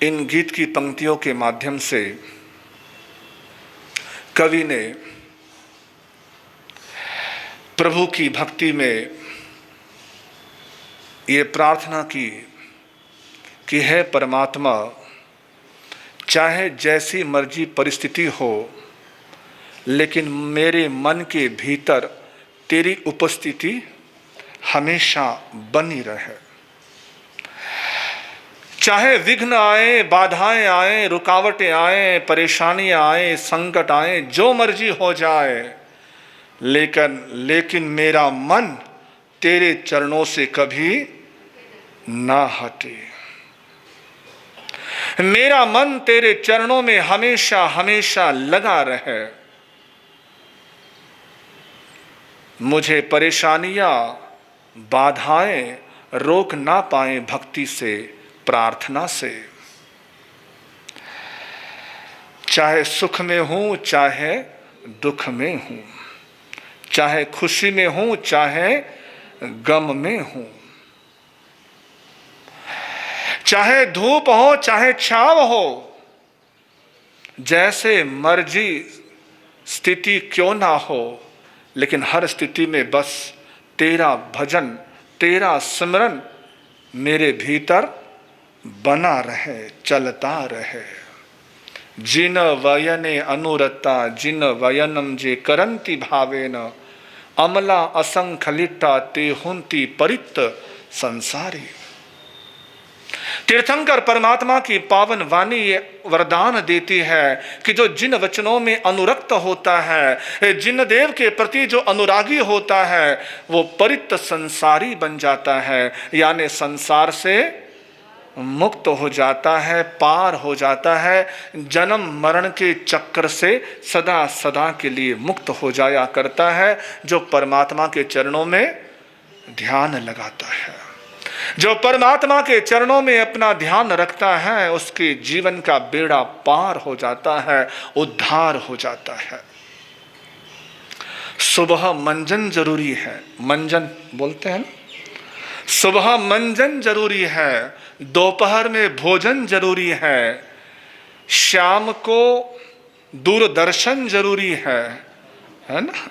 इन गीत की पंक्तियों के माध्यम से कवि ने प्रभु की भक्ति में ये प्रार्थना की कि हे परमात्मा, चाहे जैसी मर्जी परिस्थिति हो, लेकिन मेरे मन के भीतर तेरी उपस्थिति हमेशा बनी रहे। चाहे विघ्न आए, बाधाएं आए, रुकावटें आए, परेशानियां आए, संकट आए, जो मर्जी हो जाए, लेकिन मेरा मन तेरे चरणों से कभी ना हटे। मेरा मन तेरे चरणों में हमेशा हमेशा लगा रहे। मुझे परेशानियां, बाधाएं रोक ना पाए भक्ति से, प्रार्थना से। चाहे सुख में हूं, चाहे दुख में हूं, चाहे खुशी में हूं, चाहे गम में हूं, चाहे धूप हो, चाहे छांव हो, जैसे मर्जी स्थिति क्यों ना हो, लेकिन हर स्थिति में बस तेरा भजन, तेरा स्मरण मेरे भीतर बना रहे, चलता रहे। जिन वयने अनुरता, जिन वयनम जे करंती भावेन, अमला असंखलिटा ते हुंती परित संसारी। तीर्थंकर परमात्मा की पावन वाणी ये वरदान देती है कि जो जिन वचनों में अनुरक्त होता है, जिन देव के प्रति जो अनुरागी होता है, वो परित संसारी बन जाता है, यानी संसार से मुक्त हो जाता है, पार हो जाता है, जन्म मरण के चक्कर से सदा सदा के लिए मुक्त हो जाया करता है। जो परमात्मा के चरणों में ध्यान लगाता है, जो परमात्मा के चरणों में अपना ध्यान रखता है, उसके जीवन का बेड़ा पार हो जाता है, उद्धार हो जाता है। सुबह मंजन जरूरी है, मंजन बोलते हैं, सुबह मंजन जरूरी है, दोपहर में भोजन जरूरी है, शाम को दूरदर्शन जरूरी है ना।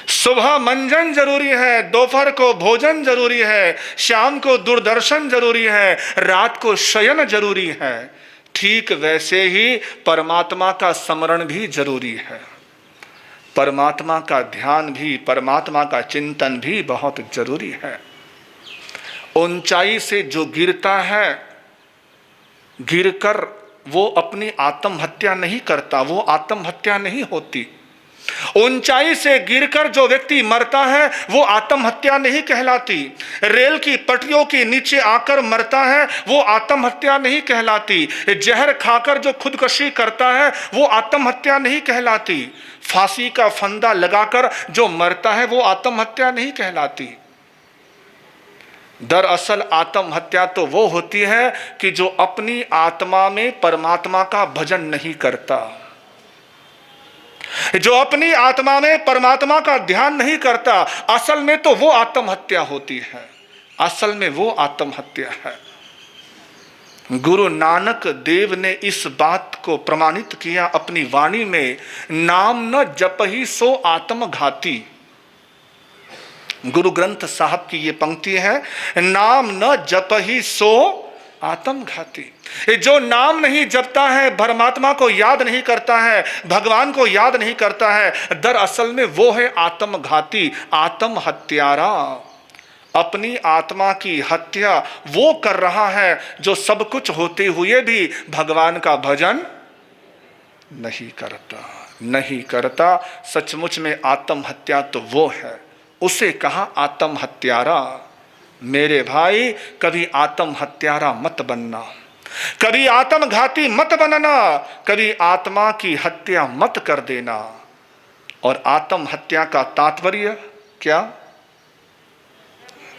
सुबह मंजन जरूरी है, दोपहर को भोजन जरूरी है, शाम को दूरदर्शन जरूरी है, रात को शयन जरूरी है। ठीक वैसे ही परमात्मा का स्मरण भी जरूरी है, परमात्मा का ध्यान भी, परमात्मा का चिंतन भी बहुत जरूरी है। ऊंचाई से जो गिरता है, गिरकर वो अपनी आत्महत्या नहीं करता, वो आत्महत्या नहीं होती। ऊंचाई से गिरकर जो व्यक्ति मरता है, वो आत्महत्या नहीं कहलाती। रेल की पटरियों के नीचे आकर मरता है, वो आत्महत्या नहीं कहलाती। जहर खाकर जो खुदकुशी करता है, वो आत्महत्या नहीं कहलाती। फांसी का फंदा लगाकर जो मरता है, वो आत्महत्या नहीं कहलाती। दरअसल आत्महत्या तो वो होती है कि जो अपनी आत्मा में परमात्मा का भजन नहीं करता, जो अपनी आत्मा में परमात्मा का ध्यान नहीं करता, असल में तो वो आत्महत्या होती है, असल में वो आत्महत्या है। गुरु नानक देव ने इस बात को प्रमाणित किया अपनी वाणी में, नाम न जपहि सो आत्मघाती। गुरु ग्रंथ साहब की ये पंक्ति है, नाम न जपहि सो आत्मघाती। जो नाम नहीं जपता है, परमात्मा को याद नहीं करता है, भगवान को याद नहीं करता है, दरअसल में वो है आत्मघाती, आत्महत्यारा। अपनी आत्मा की हत्या वो कर रहा है जो सब कुछ होते हुए भी भगवान का भजन नहीं करता, नहीं करता। सचमुच में आत्महत्या तो वो है, उसे कहा आत्महत्यारा। मेरे भाई, कभी आत्महत्यारा मत बनना, कभी आत्मघाती मत बनना, कभी आत्मा की हत्या मत कर देना। और आत्महत्या का तात्पर्य क्या,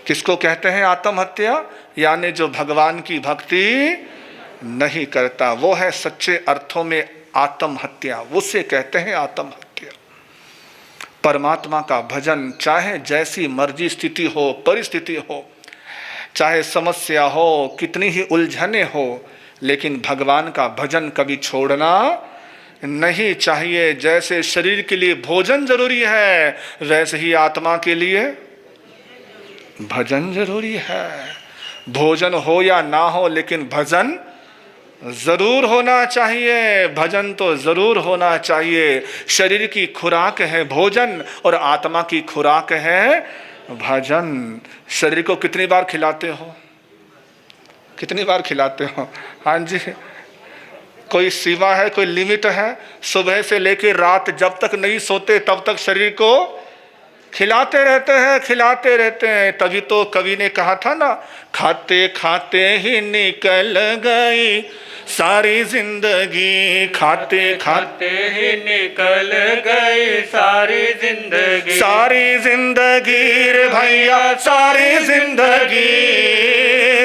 किसको कहते हैं आत्महत्या? यानी जो भगवान की भक्ति नहीं करता, वो है सच्चे अर्थों में आत्महत्या, उसे कहते हैं आत्महत्या। परमात्मा का भजन, चाहे जैसी मर्जी स्थिति हो, परिस्थिति हो, चाहे समस्या हो, कितनी ही उलझने हो, लेकिन भगवान का भजन कभी छोड़ना नहीं चाहिए। जैसे शरीर के लिए भोजन जरूरी है, वैसे ही आत्मा के लिए भजन जरूरी है। भोजन हो या ना हो, लेकिन भजन जरूर होना चाहिए। भजन तो जरूर होना चाहिए। शरीर की खुराक है भोजन और आत्मा की खुराक है भजन। शरीर को कितनी बार खिलाते हो? कितनी बार खिलाते हो? हाँ जी, कोई सीमा है, कोई लिमिट है? सुबह से लेकर रात जब तक नहीं सोते तब तक शरीर को खिलाते रहते हैं, खिलाते रहते हैं। तभी तो कवि ने कहा था ना, खाते खाते ही निकल गई सारी जिंदगी, खाते खाते ही निकल गई सारी जिंदगी, सारी जिंदगी रे भैया सारी जिंदगी,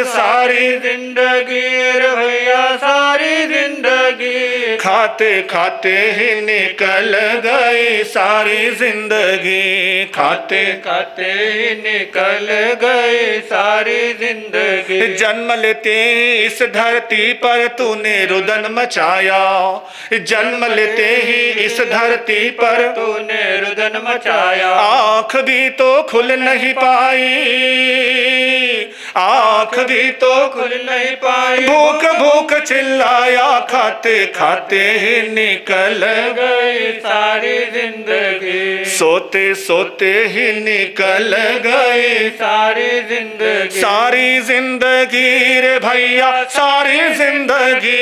सारी जिंदगी रे भैया सारी जिंदगी, खाते खाते ही निकल गई सारी जिंदगी, खाते खाते ही निकल गई सारी जिंदगी। जन्म लेते इस धरती पर तूने रुदन मचाया, जन्म लेते ही इस धरती पर तूने रुदन मचाया। आँख भी तो खुल नहीं पाई, आँख भी तो खुल नहीं पाई, भूख भूख चिल्लाया, खाते खाते ही निकल गई सारी जिंदगी, सोते सोते ही निकल गई सारी जिंदगी, सारी जिंदगी रे भैया सारी जिंदगी,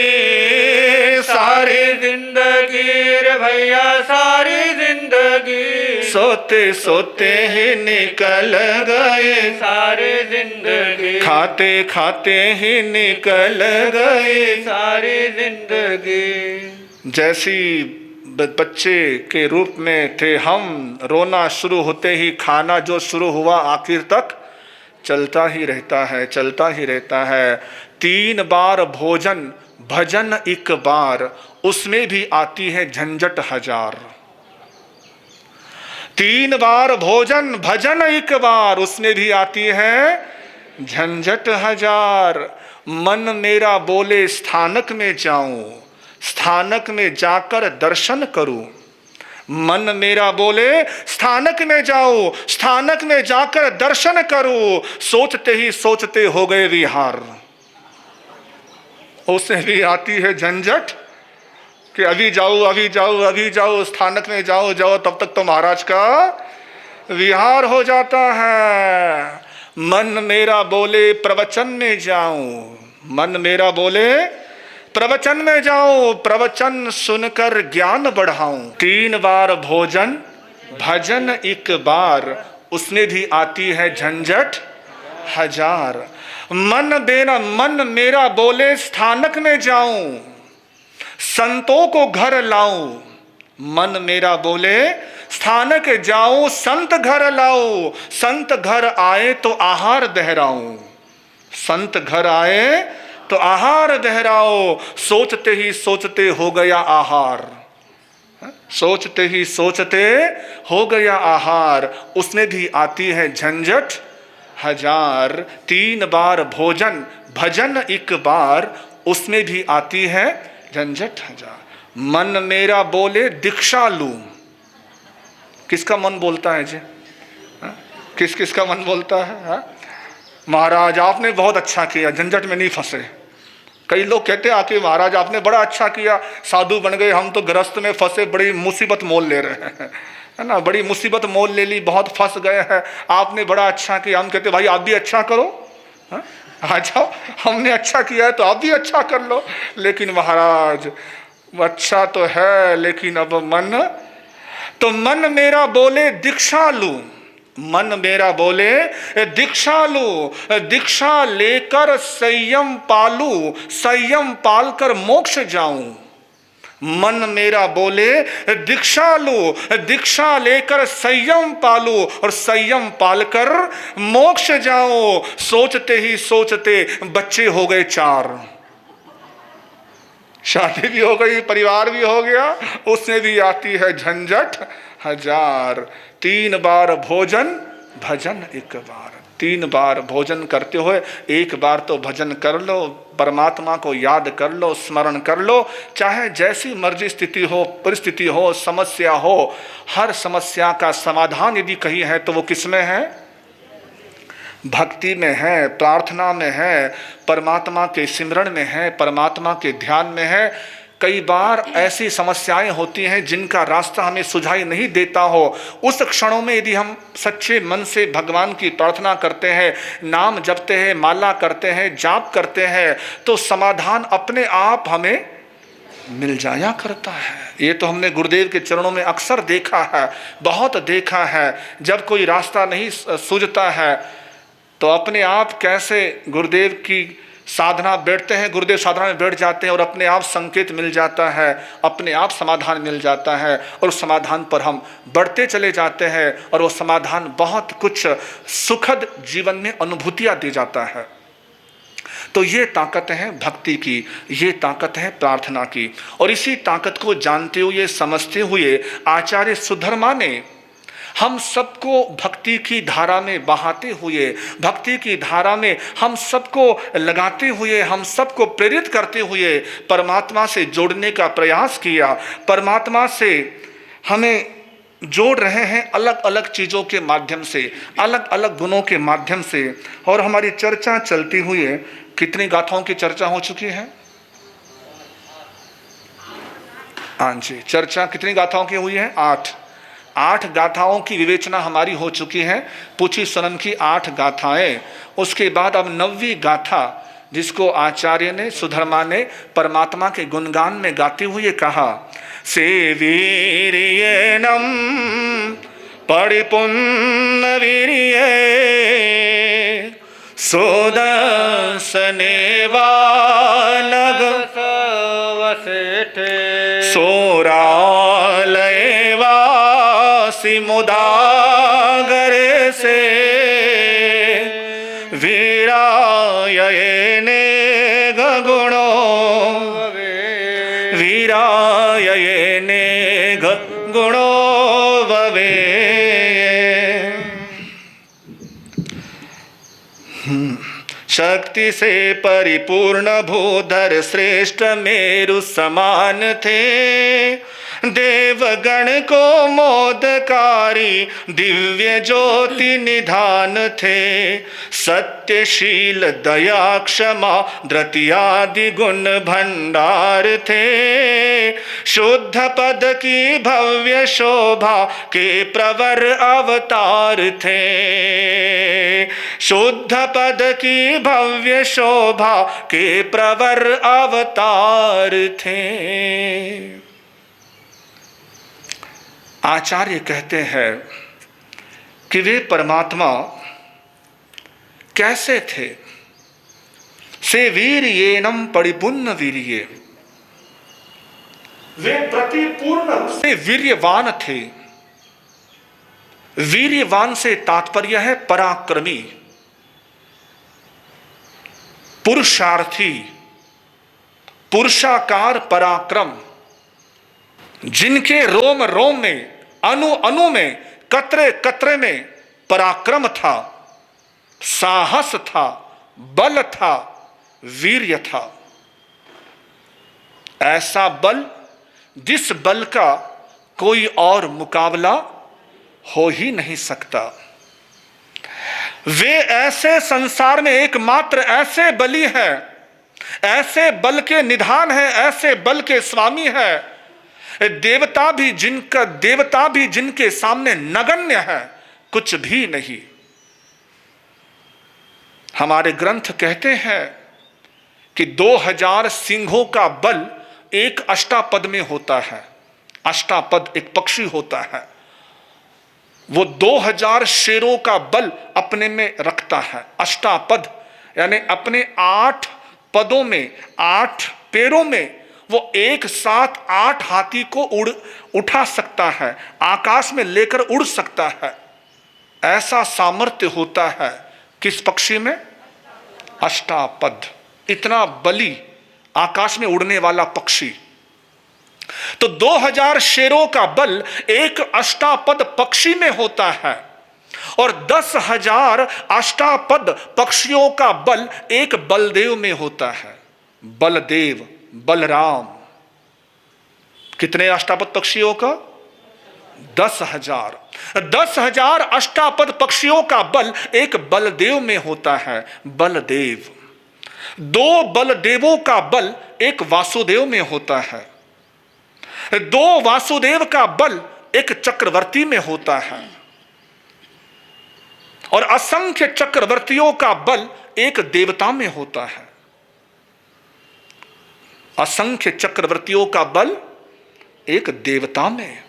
सारी जिंदगी रे भैया सारी जिंदगी, सोते सोते ही निकल गए सारी जिंदगी, खाते खाते ही निकल गए सारी जिंदगी। जैसी बच्चे के रूप में थे हम, रोना शुरू होते ही खाना जो शुरू हुआ आखिर तक चलता ही रहता है, चलता ही रहता है। 3 बार भोजन भजन एक बार, उसमें भी आती है झंझट हजार। 3 बार भोजन भजन एक बार, उसमें भी आती है झंझट हजार। मन मेरा बोले स्थानक में जाऊं, स्थानक में जाकर दर्शन करूं, मन मेरा बोले स्थानक में जाऊं, स्थानक में जाकर दर्शन करूं, सोचते ही सोचते हो गए विहार। उसमें भी आती है झंझट कि अभी जाओ अभी जाओ अभी जाओ, स्थानक में जाओ जाओ, तब तक तो महाराज का विहार हो जाता है। मन मेरा बोले प्रवचन में जाऊं, मन मेरा बोले प्रवचन में जाऊं, प्रवचन सुनकर ज्ञान बढ़ाऊं। 3 बार भोजन भजन एक बार, उसमें भी आती है झंझट हजार। मन मेरा बोले स्थानक में जाऊं, संतों को घर लाऊं, मन मेरा बोले स्थानक जाऊं, संत घर लाऊं, संत घर आए तो आहार बहराऊं, संत घर आए तो आहार बहराओ, सोचते ही सोचते हो गया आहार, सोचते ही सोचते हो गया आहार, उसमें भी आती है झंझट हजार। 3 बार भोजन भजन एक बार, उसमें भी आती है झंझट हजार। मन मेरा बोले दीक्षा लूं, किसका मन बोलता है जी? किस किस का मन बोलता है? हा? महाराज आपने बहुत अच्छा किया, झंझट में नहीं फंसे। कई लोग कहते हैं आके महाराज आपने बड़ा अच्छा किया, साधु बन गए, हम तो गृहस्थ में फंसे, बड़ी मुसीबत मोल ले रहे हैं, है ना, बड़ी मुसीबत मोल ले ली, बहुत फंस गए हैं, आपने बड़ा अच्छा किया। हम कहते भाई आप भी अच्छा करो, आ जाओ, हमने अच्छा किया है तो आप भी अच्छा कर लो। लेकिन महाराज अच्छा तो है, लेकिन अब मन मेरा बोले दीक्षा लूं, मन मेरा बोले दीक्षा लूं, दीक्षा लेकर संयम पालूं, संयम पालकर मोक्ष जाऊं। मन मेरा बोले दीक्षा लूं, दीक्षा लेकर संयम पालूं और संयम पालकर मोक्ष जाऊं। सोचते ही सोचते बच्चे हो गए 4, शादी भी हो गई, परिवार भी हो गया, उसमें भी आती है झंझट हजार। 3 बार भोजन भजन एक बार, 3 बार भोजन करते हुए 1 बार तो भजन कर लो, परमात्मा को याद कर लो, स्मरण कर लो। चाहे जैसी मर्जी स्थिति हो, परिस्थिति हो, समस्या हो, हर समस्या का समाधान यदि कहीं है तो वो किसमें है? भक्ति में है, प्रार्थना में है, परमात्मा के सिमरण में है, परमात्मा के ध्यान में है। कई बार ऐसी समस्याएं होती हैं जिनका रास्ता हमें सुझाई नहीं देता हो, उस क्षणों में यदि हम सच्चे मन से भगवान की प्रार्थना करते हैं, नाम जपते हैं, माला करते हैं, जाप करते हैं, तो समाधान अपने आप हमें मिल जाया करता है। ये तो हमने गुरुदेव के चरणों में अक्सर देखा है, बहुत देखा है। जब कोई रास्ता नहीं सूझता है तो अपने आप कैसे गुरुदेव की साधना बैठते हैं, गुरुदेव साधना में बैठ जाते हैं और अपने आप संकेत मिल जाता है, अपने आप समाधान मिल जाता है और उस समाधान पर हम बढ़ते चले जाते हैं और वो समाधान बहुत कुछ सुखद जीवन में अनुभूतियाँ दे जाता है। तो ये ताकत है भक्ति की, ये ताकत है प्रार्थना की। और इसी ताकत को जानते हुए, समझते हुए आचार्य सुधर्मा ने हम सबको भक्ति की धारा में बहाते हुए, भक्ति की धारा में हम सबको लगाते हुए, हम सबको प्रेरित करते हुए परमात्मा से जोड़ने का प्रयास किया। परमात्मा से हमें जोड़ रहे हैं अलग अलग चीज़ों के माध्यम से, अलग अलग गुणों के माध्यम से। और हमारी चर्चा चलती हुई, कितनी गाथाओं की चर्चा हो चुकी है? हाँ जी, चर्चा कितनी गाथाओं की हुई है? 8 गाथाओं की विवेचना हमारी हो चुकी है। पूछी सनन की 8 गाथाएं। उसके बाद अब 9वीं गाथा, जिसको आचार्य ने, सुधर्मा ने परमात्मा के गुणगान में गाते हुए कहा, से वीर्येणं परिपूर्ण वीर्ये सोदसनेवा नग सोरालयवा मुदागर से वीरायने गुणो वीरायने गुणो भवे। शक्ति से परिपूर्ण भूधर श्रेष्ठ मेरु समान थे, देवगण को मोदकारी दिव्य ज्योति निधान थे। सत्यशील दया क्षमा धृत्यादि गुण भंडार थे, शुद्ध पद की भव्य शोभा के प्रवर अवतार थे। शुद्ध पद की भव्य शोभा के प्रवर अवतार थे। आचार्य कहते हैं कि वे परमात्मा कैसे थे? से वीर्येणं परिपूर्ण वीर्ये, वे प्रतिपूर्ण से वीर्यवान थे। वीर्यवान से तात्पर्य है पराक्रमी, पुरुषार्थी, पुरुषाकार पराक्रम, जिनके रोम रोम में, अणु अणु में, कतरे कतरे में पराक्रम था, साहस था, बल था, वीर्य था। ऐसा बल जिस बल का कोई और मुकाबला हो ही नहीं सकता। वे ऐसे संसार में एकमात्र ऐसे बली हैं, ऐसे बल के निधान है, ऐसे बल के स्वामी है। देवता भी जिनके सामने नगण्य है, कुछ भी नहीं। हमारे ग्रंथ कहते हैं कि 2000 सिंहों का बल एक अष्टापद में होता है। अष्टापद एक पक्षी होता है, वो 2000 शेरों का बल अपने में रखता है। अष्टापद यानी अपने 8 पदों में, 8 पैरों में वो एक साथ 8 हाथी को उठा सकता है, आकाश में लेकर उड़ सकता है। ऐसा सामर्थ्य होता है किस पक्षी में? अष्टापद। इतना बली आकाश में उड़ने वाला पक्षी। तो 2000 शेरों का बल एक अष्टापद पक्षी में होता है। और 10,000 अष्टापद पक्षियों का बल एक बलदेव में होता है। बलदेव, बलराम। कितने अष्टापद पक्षियों का? 10,000। 10,000 अष्टापद पक्षियों का बल एक बलदेव में होता है, बलदेव। 2 बलदेवों का बल एक वासुदेव में होता है। 2 वासुदेव का बल एक चक्रवर्ती में होता है। और असंख्य चक्रवर्तियों का बल एक देवता में होता है। असंख्य चक्रवर्तियों का बल एक देवता में।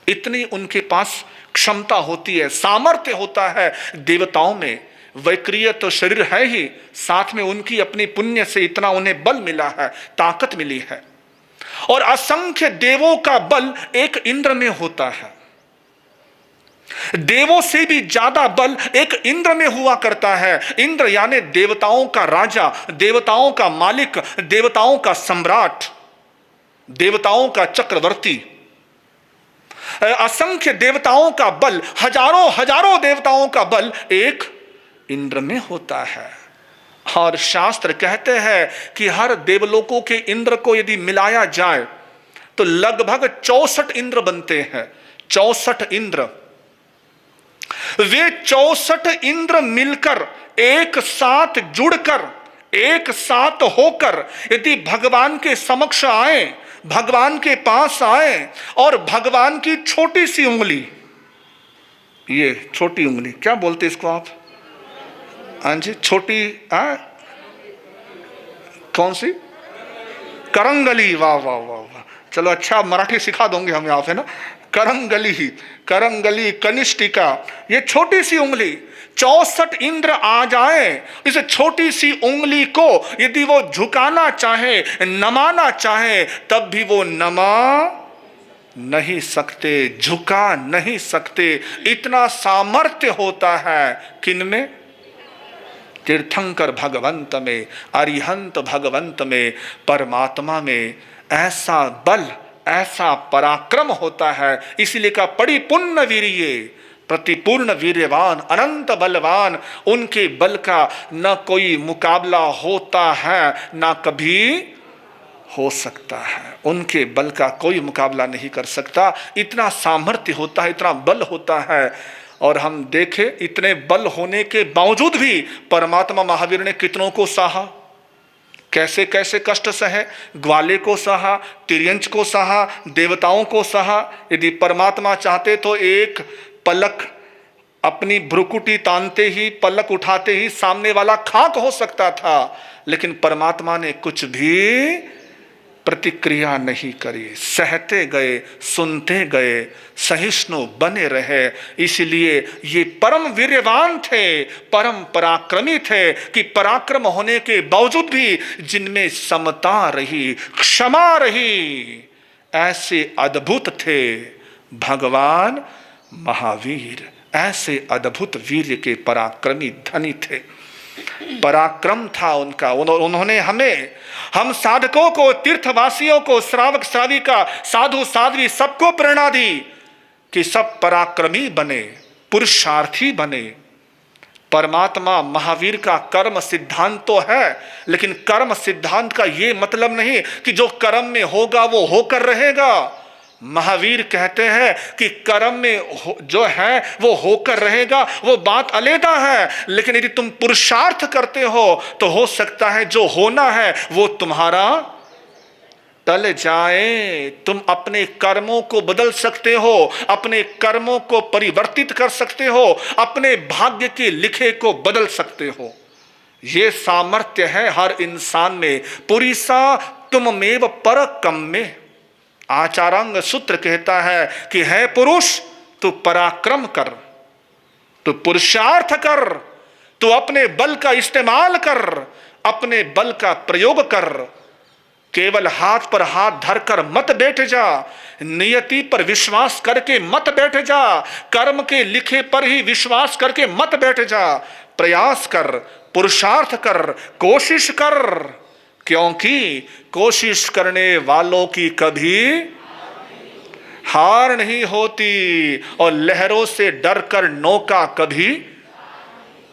इतनी उनके पास क्षमता होती है, सामर्थ्य होता है देवताओं में। वैक्रिय तो शरीर है ही, साथ में उनकी अपनी पुण्य से इतना उन्हें बल मिला है, ताकत मिली है। और असंख्य देवों का बल एक इंद्र में होता है। देवों से भी ज्यादा बल एक इंद्र में हुआ करता है। इंद्र यानी देवताओं का राजा, देवताओं का मालिक, देवताओं का सम्राट, देवताओं का चक्रवर्ती। असंख्य देवताओं का बल, हजारों हजारों देवताओं का बल एक इंद्र में होता है। और शास्त्र कहते हैं कि हर देवलोकों के इंद्र को यदि मिलाया जाए तो लगभग 64 इंद्र बनते हैं। 64 इंद्र। वे 64 इंद्र मिलकर, एक साथ जुड़कर, एक साथ होकर यदि भगवान के समक्ष आए, भगवान के पास आए और भगवान की छोटी सी उंगली, ये छोटी उंगली क्या बोलते इसको आप? हाँ जी, छोटी, कौन सी? करंगली। वाह वाह वाह वाह, चलो अच्छा मराठी सिखा दोगे हम यहाँ पे ना। करंगली, करंगली, कनिष्ठिका, ये छोटी सी उंगली। 64 इंद्र आ जाए, इस छोटी सी उंगली को यदि वो झुकाना चाहे, नमाना चाहे, तब भी वो नमा नहीं सकते, झुका नहीं सकते। इतना सामर्थ्य होता है किनमें? तीर्थंकर भगवंत में, अरिहंत भगवंत में, परमात्मा में। ऐसा बल, ऐसा पराक्रम होता है। इसलिए का परिपूर्ण वीर्ये, प्रतिपूर्ण वीर्यवान, अनंत बलवान। उनके बल का न कोई मुकाबला होता है, न कभी हो सकता है। उनके बल का कोई मुकाबला नहीं कर सकता। इतना सामर्थ्य होता है, इतना बल होता है। और हम देखें, इतने बल होने के बावजूद भी परमात्मा महावीर ने कितनों को सहा, कैसे कैसे कष्ट सहे। ग्वाले को सहा, तिर्यंच को सहा, देवताओं को सहा। यदि परमात्मा चाहते तो एक पलक, अपनी भ्रुकुटी तानते ही, पलक उठाते ही सामने वाला खाक हो सकता था, लेकिन परमात्मा ने कुछ भी प्रतिक्रिया नहीं करी। सहते गए, सुनते गए, सहिष्णु बने रहे। इसलिए ये परम वीर्यवान थे, परम पराक्रमी थे कि पराक्रम होने के बावजूद भी जिनमें समता रही, क्षमा रही। ऐसे अद्भुत थे भगवान महावीर। ऐसे अद्भुत वीर्य के पराक्रमी धनी थे। पराक्रम था उनका। उन्होंने हमें, हम साधकों को, तीर्थवासियों को, श्रावक श्राविका, साधु साध्वी सबको प्रेरणा दी कि सब पराक्रमी बने, पुरुषार्थी बने। परमात्मा महावीर का कर्म सिद्धांत तो है, लेकिन कर्म सिद्धांत का ये मतलब नहीं कि जो कर्म में होगा वो होकर रहेगा। महावीर कहते हैं कि कर्म में जो है वो होकर रहेगा, वो बात अलग है। लेकिन यदि तुम पुरुषार्थ करते हो तो हो सकता है जो होना है वो तुम्हारा टल जाए। तुम अपने कर्मों को बदल सकते हो, अपने कर्मों को परिवर्तित कर सकते हो, अपने भाग्य के लिखे को बदल सकते हो। ये सामर्थ्य है हर इंसान में। पुरीसा तुममेव परकम में। आचारांग सूत्र कहता है कि है पुरुष तू पराक्रम कर, तू पुरुषार्थ कर, तू अपने बल का इस्तेमाल कर, अपने बल का प्रयोग कर। केवल हाथ पर हाथ धरकर मत बैठ जा, नियति पर विश्वास करके मत बैठ जा, कर्म के लिखे पर ही विश्वास करके मत बैठ जा। प्रयास कर, पुरुषार्थ कर, कोशिश कर, क्योंकि कोशिश करने वालों की कभी हार नहीं होती, और लहरों से डरकर नौका कभी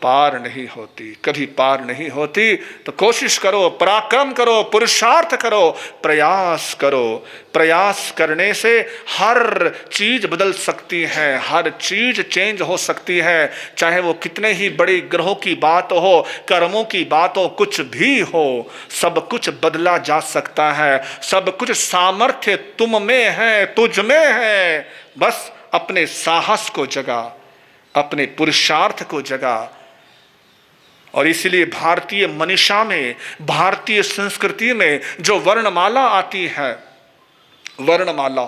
पार नहीं होती, कभी पार नहीं होती। तो कोशिश करो, पराक्रम करो, पुरुषार्थ करो, प्रयास करो। प्रयास करने से हर चीज बदल सकती है, हर चीज चेंज हो सकती है, चाहे वो कितने ही बड़े ग्रहों की बात हो, कर्मों की बात हो, कुछ भी हो, सब कुछ बदला जा सकता है। सब कुछ सामर्थ्य तुम में है, तुझ में है। बस अपने साहस को जगा, अपने पुरुषार्थ को जगा। और इसलिए भारतीय मनीषा में, भारतीय संस्कृति में जो वर्णमाला आती है, वर्णमाला,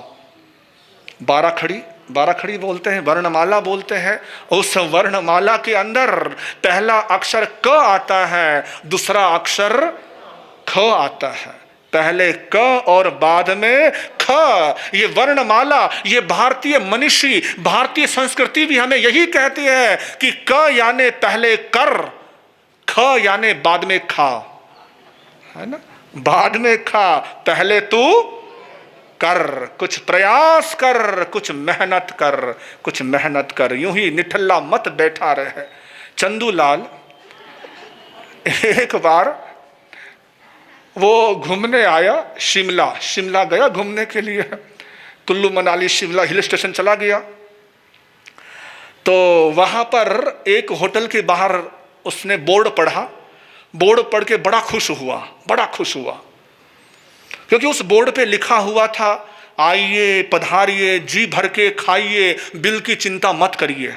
बाराखड़ी बोलते हैं, वर्णमाला बोलते हैं। उस वर्णमाला के अंदर पहला अक्षर क आता है, दूसरा अक्षर ख आता है। पहले क और बाद में ख। ये वर्णमाला, ये भारतीय मनीषी, भारतीय संस्कृति भी हमें यही कहती है कि क यानी पहले कर, ख यानी बाद में खा, है ना, बाद में खा, पहले तू कर, कुछ प्रयास कर, कुछ मेहनत कर, कुछ मेहनत कर। यूं ही निठल्ला मत बैठा रहे। चंदूलाल एक बार वो घूमने आया, शिमला गया घूमने के लिए, कुल्लू मनाली शिमला हिल स्टेशन चला गया। तो वहां पर एक होटल के बाहर उसने बोर्ड पढ़ा, बोर्ड पढ़ के बड़ा खुश हुआ, क्योंकि उस बोर्ड पे लिखा हुआ था, आइए पधारिए, जी भर के खाइए, बिल की चिंता मत करिए।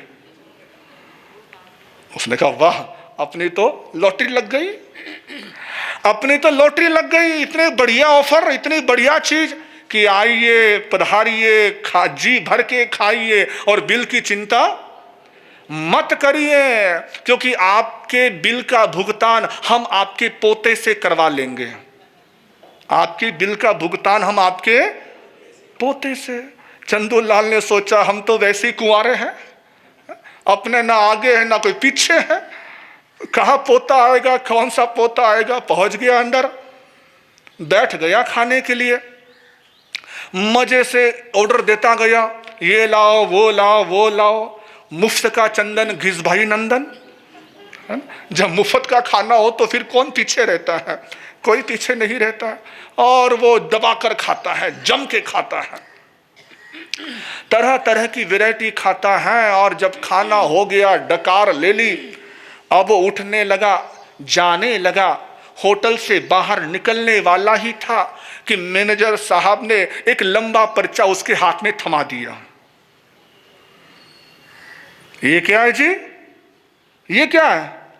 उसने कहा वाह, अपनी तो लॉटरी लग गई, अपनी तो लॉटरी लग गई। इतने बढ़िया ऑफर, इतनी बढ़िया चीज कि आइए पधारिए, जी भर के खाइए और बिल की चिंता मत करिए, क्योंकि आपके बिल का भुगतान हम आपके पोते से करवा लेंगे। आपकी बिल का भुगतान हम आपके पोते से। चंदूलाल ने सोचा, हम तो वैसे ही कुंवारे हैं, अपने ना आगे है ना कोई पीछे है, कहाँ पोता आएगा, कौन सा पोता आएगा। पहुंच गया अंदर, बैठ गया खाने के लिए, मजे से ऑर्डर देता गया, ये लाओ वो लाओ वो लाओ। मुफ्त का चंदन घिस भाई नंदन, है ना? जब मुफ्त का खाना हो तो फिर कौन पीछे रहता है, कोई पीछे नहीं रहता है। और वो दबाकर खाता है, जम के खाता है, तरह तरह की वैरायटी खाता है। और जब खाना हो गया, डकार ले ली, अब वो उठने लगा, जाने लगा। होटल से बाहर निकलने वाला ही था कि मैनेजर साहब ने एक लंबा पर्चा उसके हाथ में थमा दिया। ये क्या है जी, ये क्या है,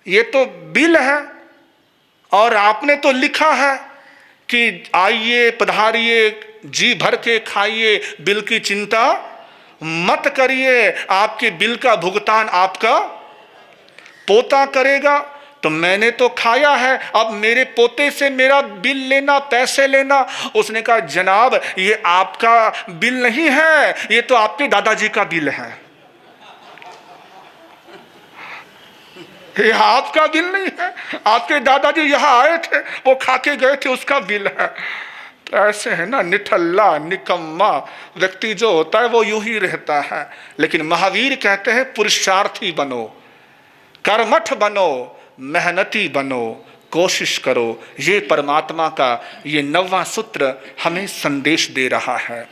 ये तो बिल है, और आपने तो लिखा है कि आइए पधारिए, जी भर के खाइए, बिल की चिंता मत करिए, आपके बिल का भुगतान आपका पोता करेगा। तो मैंने तो खाया है, अब मेरे पोते से मेरा बिल लेना, पैसे लेना। उसने कहा जनाब, ये आपका बिल नहीं है, ये तो आपके दादाजी का बिल है, ये आपका बिल नहीं है, आपके दादाजी यहाँ आए थे, वो खा के गए थे, उसका बिल है। तो ऐसे है ना, निठल्ला निकम्मा व्यक्ति जो होता है वो यूं ही रहता है। लेकिन महावीर कहते हैं पुरुषार्थी बनो, कर्मठ बनो, मेहनती बनो, कोशिश करो। ये परमात्मा का ये 9वां सूत्र हमें संदेश दे रहा है।